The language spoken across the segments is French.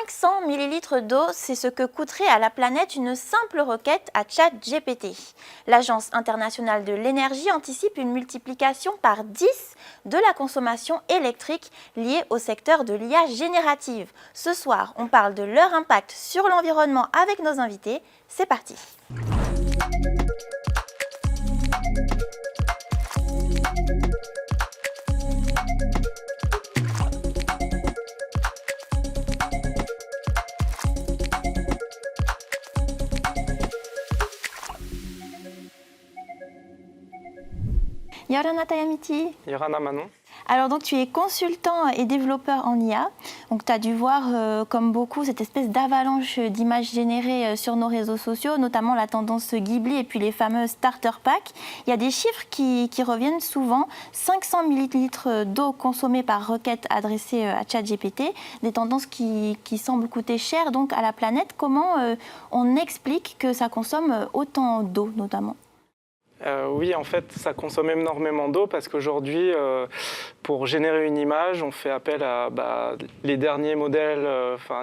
500 millilitres d'eau, c'est ce que coûterait à la planète une simple requête à ChatGPT. L'Agence internationale de l'énergie anticipe une multiplication par 10 de la consommation électrique liée au secteur de l'IA générative. Ce soir, on parle de leur impact sur l'environnement avec nos invités. C'est parti! Yorana Tayamiti. Yorana Manon. Alors donc tu es consultant et développeur en IA. Donc tu as dû voir comme beaucoup cette espèce d'avalanche d'images générées sur nos réseaux sociaux, notamment la tendance Ghibli et puis les fameux starter packs. Il y a des chiffres qui reviennent souvent. 500 millilitres d'eau consommée par requête adressée à ChatGPT, des tendances qui semblent coûter cher donc à la planète. Comment on explique que ça consomme autant d'eau notamment ? Oui, en fait, ça consomme énormément d'eau parce qu'aujourd'hui, pour générer une image, on fait appel à les derniers modèles,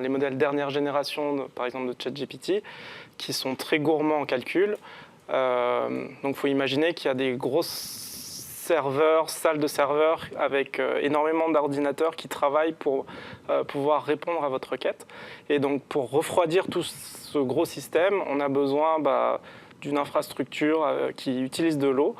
les modèles dernière génération, par exemple de ChatGPT, qui sont très gourmands en calcul. Donc, il faut imaginer qu'il y a des grosses serveurs, salles de serveurs avec énormément d'ordinateurs qui travaillent pour pouvoir répondre à votre requête. Et donc, pour refroidir tout ce gros système, on a besoin d'une infrastructure qui utilise de l'eau.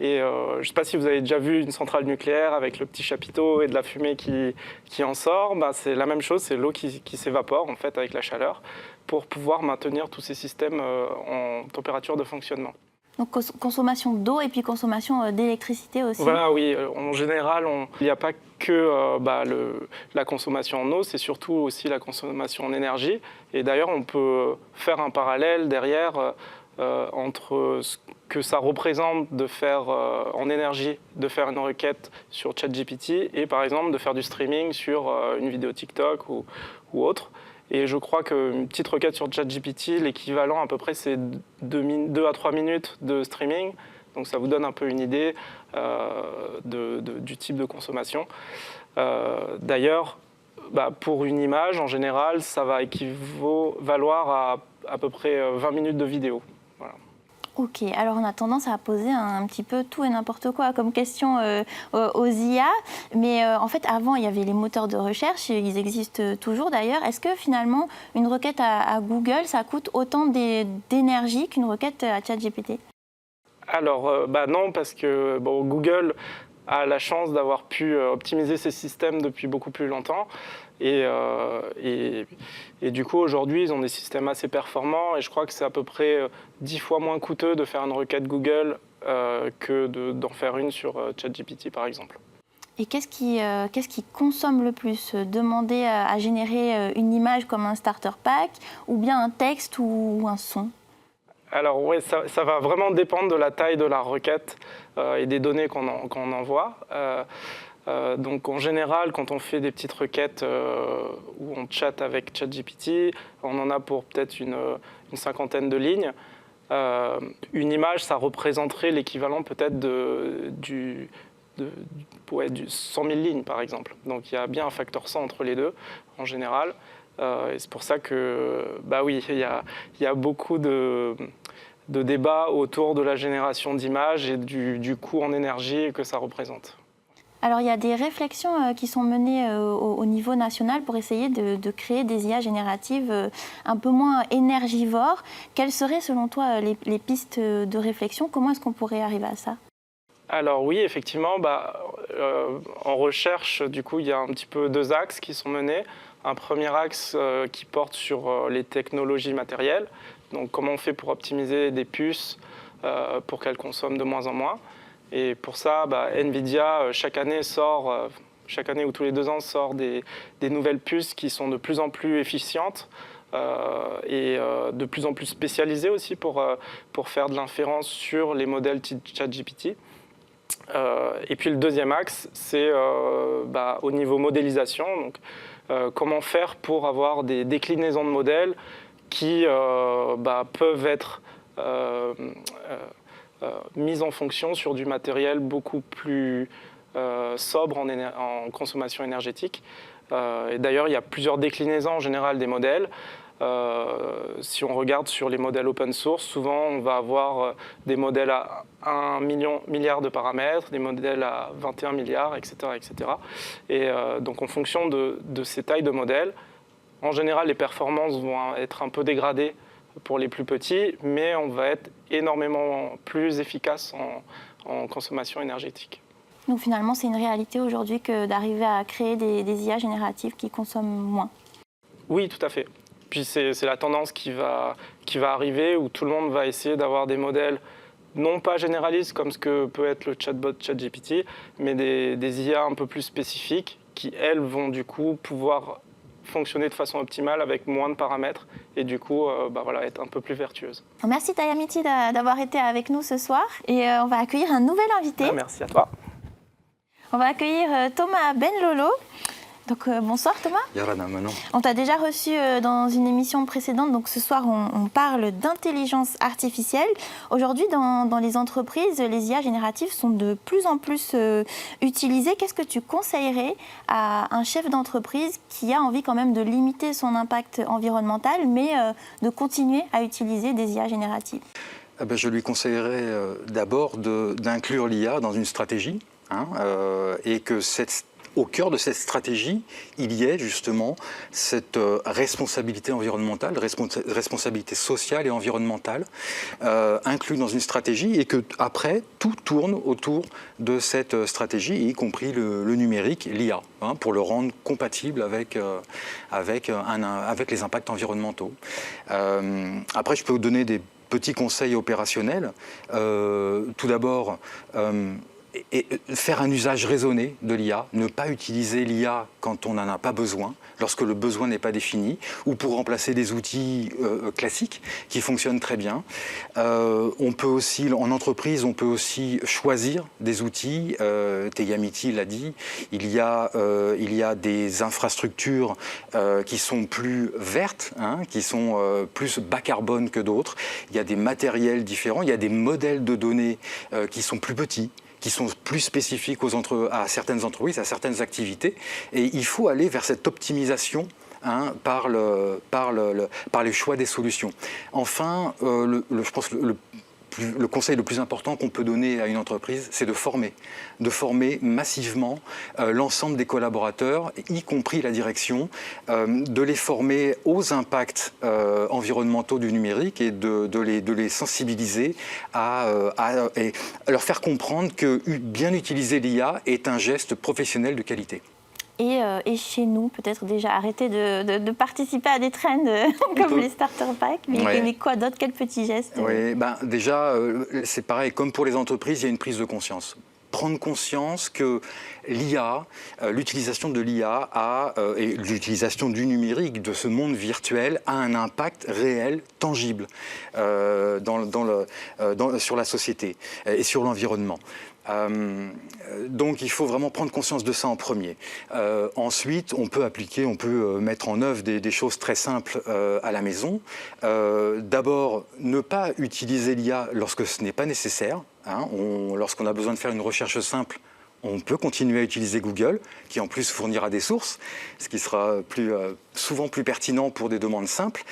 Et je ne sais pas si vous avez déjà vu une centrale nucléaire avec le petit chapiteau et de la fumée qui en sort. C'est la même chose, c'est l'eau qui s'évapore en fait avec la chaleur pour pouvoir maintenir tous ces systèmes en température de fonctionnement. Donc consommation d'eau et puis consommation d'électricité aussi. Voilà, oui. En général, il n'y a pas que la consommation en eau, c'est surtout aussi la consommation en énergie. Et d'ailleurs, on peut faire un parallèle derrière entre ce que ça représente de faire en énergie, de faire une requête sur ChatGPT et par exemple de faire du streaming sur une vidéo TikTok ou autre. Et je crois qu'une petite requête sur ChatGPT, l'équivalent à peu près c'est 2 à 3 minutes de streaming. Donc ça vous donne un peu une idée du type de consommation. D'ailleurs, pour une image, en général, ça va valoir à peu près 20 minutes de vidéo. Voilà. Ok, alors on a tendance à poser un petit peu tout et n'importe quoi comme question aux IA, mais en fait avant il y avait les moteurs de recherche, ils existent toujours d'ailleurs. Est-ce que finalement une requête à Google ça coûte autant d'énergie qu'une requête à ChatGPT ? Alors non, parce que Google a la chance d'avoir pu optimiser ses systèmes depuis beaucoup plus longtemps. Et du coup, aujourd'hui, ils ont des systèmes assez performants. Et je crois que c'est à peu près 10 fois moins coûteux de faire une requête Google que d'en faire une sur ChatGPT, par exemple. Et qu'est-ce qui consomme le plus ? Demander à générer une image comme un starter pack, ou bien un texte ou un son ? Alors oui, ça va vraiment dépendre de la taille de la requête et des données qu'on envoie. Donc en général, quand on fait des petites requêtes où on chatte avec ChatGPT, on en a pour peut-être une cinquantaine de lignes. Une image, ça représenterait l'équivalent peut-être du 100 000 lignes par exemple. Donc il y a bien un facteur 100 entre les deux en général. Et c'est pour ça que, oui, il y a beaucoup de débats autour de la génération d'images et du coût en énergie que ça représente. Alors, il y a des réflexions qui sont menées au niveau national pour essayer de créer des IA génératives un peu moins énergivores. Quelles seraient, selon toi, les pistes de réflexion ? Comment est-ce qu'on pourrait arriver à ça ? Alors oui, effectivement, en recherche, du coup, il y a un petit peu 2 axes qui sont menés. Un premier axe qui porte sur les technologies matérielles. Donc, comment on fait pour optimiser des puces pour qu'elles consomment de moins en moins. Et pour ça, NVIDIA, chaque année ou tous les 2 ans, sort des nouvelles puces qui sont de plus en plus efficientes et de plus en plus spécialisées aussi pour faire de l'inférence sur les modèles ChatGPT. Et puis le deuxième axe, c'est au niveau modélisation. Donc, comment faire pour avoir des déclinaisons de modèles qui peuvent être mise en fonction sur du matériel beaucoup plus sobre en consommation énergétique. Et d'ailleurs, il y a plusieurs déclinaisons en général des modèles. Si on regarde sur les modèles open source, souvent on va avoir des modèles à 1 milliard de paramètres, des modèles à 21 milliards, etc. etc. Et donc en fonction de ces tailles de modèles, en général les performances vont être un peu dégradées pour les plus petits, mais on va être énormément plus efficace en consommation énergétique. Donc finalement, c'est une réalité aujourd'hui que d'arriver à créer des IA génératives qui consomment moins. Oui, tout à fait. Puis c'est la tendance qui va arriver où tout le monde va essayer d'avoir des modèles non pas généralistes comme ce que peut être le chatbot ChatGPT, mais des IA un peu plus spécifiques qui, elles, vont du coup pouvoir fonctionner de façon optimale avec moins de paramètres et du coup être un peu plus vertueuses. Merci Tayamiti d'avoir été avec nous ce soir et on va accueillir un nouvel invité. Merci à toi. On va accueillir Thomas Benlolo. Donc bonsoir Thomas. Yarana Manon. On t'a déjà reçu dans une émission précédente, donc ce soir on parle d'intelligence artificielle. Aujourd'hui dans les entreprises, les IA génératives sont de plus en plus utilisées. Qu'est-ce que tu conseillerais à un chef d'entreprise qui a envie quand même de limiter son impact environnemental, mais de continuer à utiliser des IA génératives? Je lui conseillerais d'abord d'inclure l'IA dans une stratégie et que au cœur de cette stratégie, il y ait justement cette responsabilité environnementale, responsabilité sociale et environnementale inclue dans une stratégie et que après tout tourne autour de cette stratégie, y compris le numérique, l'IA, pour le rendre compatible avec les impacts environnementaux. Après, je peux vous donner des petits conseils opérationnels. Tout d'abord, et faire un usage raisonné de l'IA, ne pas utiliser l'IA quand on n'en a pas besoin, lorsque le besoin n'est pas défini, ou pour remplacer des outils classiques qui fonctionnent très bien. On peut aussi, en entreprise, on peut aussi choisir des outils. Tayamiti l'a dit, il y a des infrastructures qui sont plus vertes, qui sont plus bas carbone que d'autres. Il y a des matériels différents, il y a des modèles de données qui sont plus petits, qui sont plus spécifiques à certaines entreprises, à certaines activités. Et il faut aller vers cette optimisation par les choix des solutions. Enfin, je pense que le conseil le plus important qu'on peut donner à une entreprise, c'est de former massivement l'ensemble des collaborateurs, y compris la direction, de les former aux impacts environnementaux du numérique et de les sensibiliser et leur faire comprendre que bien utiliser l'IA est un geste professionnel de qualité. Et chez nous, peut-être déjà arrêter de participer à des trends comme les starter packs, mais quoi d'autre, quel petit geste? Oui, déjà, c'est pareil, comme pour les entreprises, il y a une prise de conscience. Prendre conscience que l'IA, l'utilisation de l'IA et l'utilisation du numérique, de ce monde virtuel, a un impact réel, tangible sur la société et sur l'environnement. Donc il faut vraiment prendre conscience de ça en premier. Ensuite, on peut mettre en œuvre des choses très simples à la maison. D'abord, ne pas utiliser l'IA lorsque ce n'est pas nécessaire. Lorsqu'on a besoin de faire une recherche simple, on peut continuer à utiliser Google, qui en plus fournira des sources, ce qui sera souvent plus pertinent pour des demandes simples.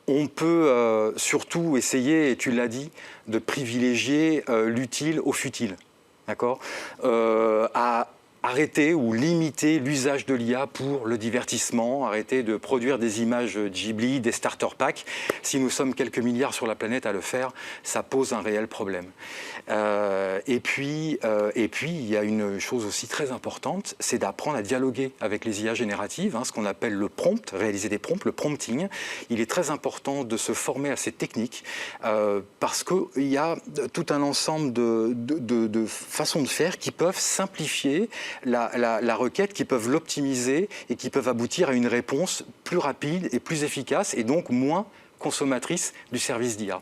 On peut surtout essayer, et tu l'as dit, de privilégier l'utile au futile. D'accord ? À arrêter ou limiter l'usage de l'IA pour le divertissement, arrêter de produire des images Ghibli, des starter packs. Si nous sommes quelques milliards sur la planète à le faire, ça pose un réel problème. Et puis, il y a une chose aussi très importante, c'est d'apprendre à dialoguer avec les IA génératives, ce qu'on appelle le prompt, réaliser des prompts, le prompting. Il est très important de se former à ces techniques parce qu'il y a tout un ensemble de façons de faire qui peuvent simplifier la requête, qui peuvent l'optimiser et qui peuvent aboutir à une réponse plus rapide et plus efficace et donc moins consommatrice du service d'IA.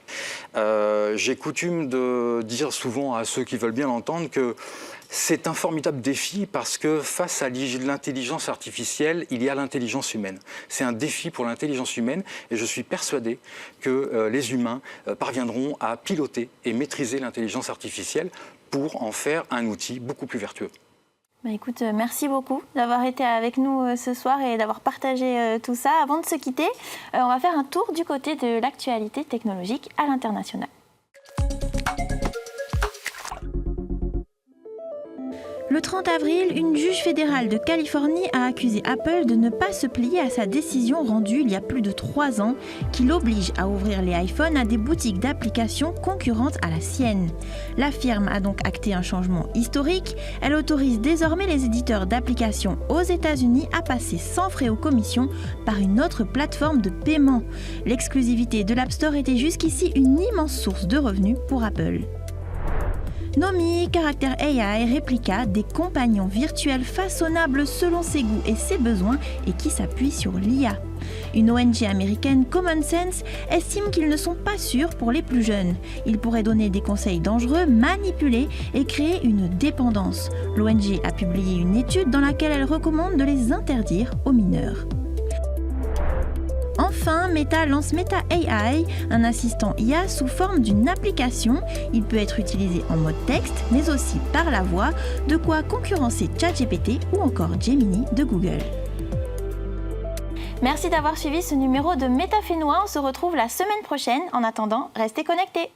J'ai coutume de dire souvent à ceux qui veulent bien l'entendre que c'est un formidable défi parce que face à l'intelligence artificielle, il y a l'intelligence humaine. C'est un défi pour l'intelligence humaine et je suis persuadé que les humains parviendront à piloter et maîtriser l'intelligence artificielle pour en faire un outil beaucoup plus vertueux. Écoute, merci beaucoup d'avoir été avec nous ce soir et d'avoir partagé tout ça. Avant de se quitter, on va faire un tour du côté de l'actualité technologique à l'international. Le 30 avril, une juge fédérale de Californie a accusé Apple de ne pas se plier à sa décision rendue il y a plus de 3 ans qui l'oblige à ouvrir les iPhones à des boutiques d'applications concurrentes à la sienne. La firme a donc acté un changement historique. Elle autorise désormais les éditeurs d'applications aux États-Unis à passer sans frais aux commissions par une autre plateforme de paiement. L'exclusivité de l'App Store était jusqu'ici une immense source de revenus pour Apple. Nomi, Character AI, répliqua des compagnons virtuels façonnables selon ses goûts et ses besoins et qui s'appuient sur l'IA. Une ONG américaine, Common Sense, estime qu'ils ne sont pas sûrs pour les plus jeunes. Ils pourraient donner des conseils dangereux, manipuler et créer une dépendance. L'ONG a publié une étude dans laquelle elle recommande de les interdire aux mineurs. Enfin, Meta lance Meta AI, un assistant IA sous forme d'une application. Il peut être utilisé en mode texte, mais aussi par la voix, de quoi concurrencer ChatGPT ou encore Gemini de Google. Merci d'avoir suivi ce numéro de Métafénois. On se retrouve la semaine prochaine. En attendant, restez connectés.